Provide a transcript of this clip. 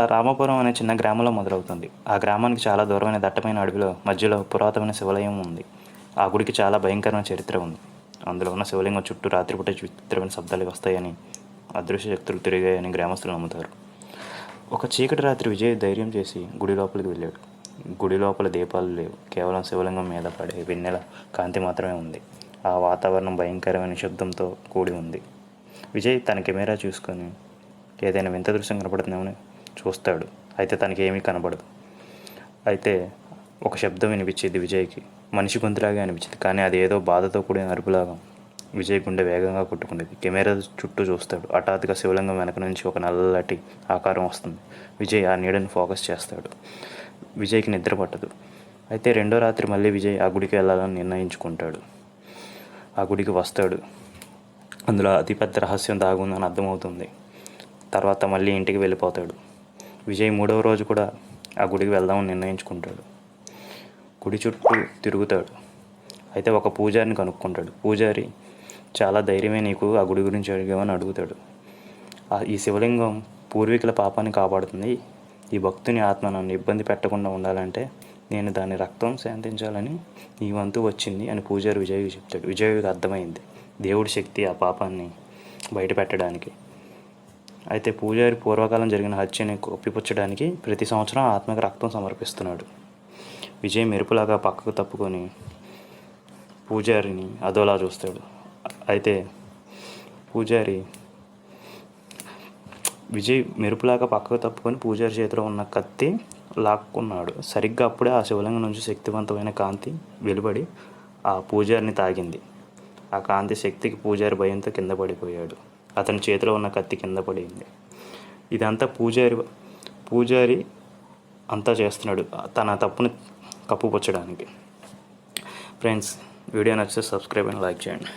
రామాపురం అనే చిన్న గ్రామంలో మొదలవుతుంది. ఆ గ్రామానికి చాలా దూరమైన దట్టమైన అడవిలో మధ్యలో పురాతనమైన శివాలయం ఉంది. ఆ గుడికి చాలా భయంకరమైన చరిత్ర ఉంది. అందులో ఉన్న శివలింగం చుట్టూ రాత్రిపూట విచిత్రమైన శబ్దాలు వస్తాయని, అదృశ్య శక్తులు తిరిగాయని గ్రామస్తులు నమ్ముతారు. ఒక చీకటి రాత్రి విజయ్ ధైర్యం చేసి గుడి లోపలికి వెళ్ళాడు. గుడి లోపల దీపాలు లేవు. కేవలం శివలింగం మీద పడే వెన్నెల కాంతి మాత్రమే ఉంది. ఆ వాతావరణం భయంకరమైన నిశ్శబ్దంతో కూడి ఉంది. విజయ్ తన కెమెరా చూసుకొని ఏదైనా వింత దృశ్యం కనపడుతుందేమని చూస్తాడు. అయితే తనకి ఏమీ కనబడదు. అయితే ఒక శబ్దం వినిపించింది విజయ్కి. మనిషి గొంతులాగే అనిపించింది, కానీ అది ఏదో బాధతో కూడిన అరుపులాగా. విజయ్ గుండె వేగంగా కొట్టుకునేది. కెమెరా చుట్టూ చూస్తాడు. హఠాత్తుగా శివలింగం వెనక నుంచి ఒక నల్లటి ఆకారం వస్తుంది. విజయ్ ఆ నీడని ఫోకస్ చేస్తాడు. విజయ్కి నిద్ర పట్టదు. అయితే రెండో రాత్రి మళ్ళీ విజయ్ ఆ గుడికి వెళ్ళాలని నిర్ణయించుకుంటాడు. ఆ గుడికి వస్తాడు. అందులో అతిపెద్ద రహస్యం దాగుందని అర్థమవుతుంది. తర్వాత మళ్ళీ ఇంటికి వెళ్ళిపోతాడు. విజయ్ మూడవ రోజు కూడా ఆ గుడికి వెళ్దామని నిర్ణయించుకుంటాడు. గుడి చుట్టూ తిరుగుతాడు. అయితే ఒక పూజారిని కనుక్కుంటాడు. పూజారి, చాలా ధైర్యమే నీకు ఆ గుడి గురించి అడిగామని అడుగుతాడు. ఈ శివలింగం పూర్వీకుల పాపాన్ని కాపాడుతుంది. ఈ భక్తుని ఆత్మ నన్ను ఇబ్బంది పెట్టకుండా ఉండాలంటే నేను దాని రక్తం శాంతించాలని ఈ వంతు వచ్చింది అని పూజారి విజయ్కి చెప్తాడు. విజయ్కి అర్థమైంది దేవుడి శక్తి ఆ పాపాన్ని బయట పెట్టడానికి. అయితే పూజారి పూర్వకాలం జరిగిన హత్యని కప్పిపుచ్చడానికి ప్రతి సంవత్సరం ఆత్మకి రక్తం సమర్పిస్తున్నాడు. విజయ్ మెరుపులాగా పక్కకు తప్పుకొని పూజారిని అదోలా చూస్తాడు. అయితే విజయ్ మెరుపులాగా పక్కకు తప్పుకొని పూజారి చేతిలో ఉన్న కత్తి లాక్కున్నాడు. సరిగ్గా అప్పుడే ఆ శివలింగం నుంచి శక్తివంతమైన కాంతి వెలువడి ఆ పూజారిని తాకింది. ఆ కాంతి శక్తికి పూజారి భయంతో కింద పడిపోయాడు. అతని చేతిలో ఉన్న కత్తి కింద పడింది. ఇదంతా పూజారి అంతా చేస్తున్నాడు తన తప్పుని కప్పుపుచ్చడానికి. ఫ్రెండ్స్, వీడియో నచ్చితే సబ్స్క్రైబ్ అండ్ లైక్ చేయండి.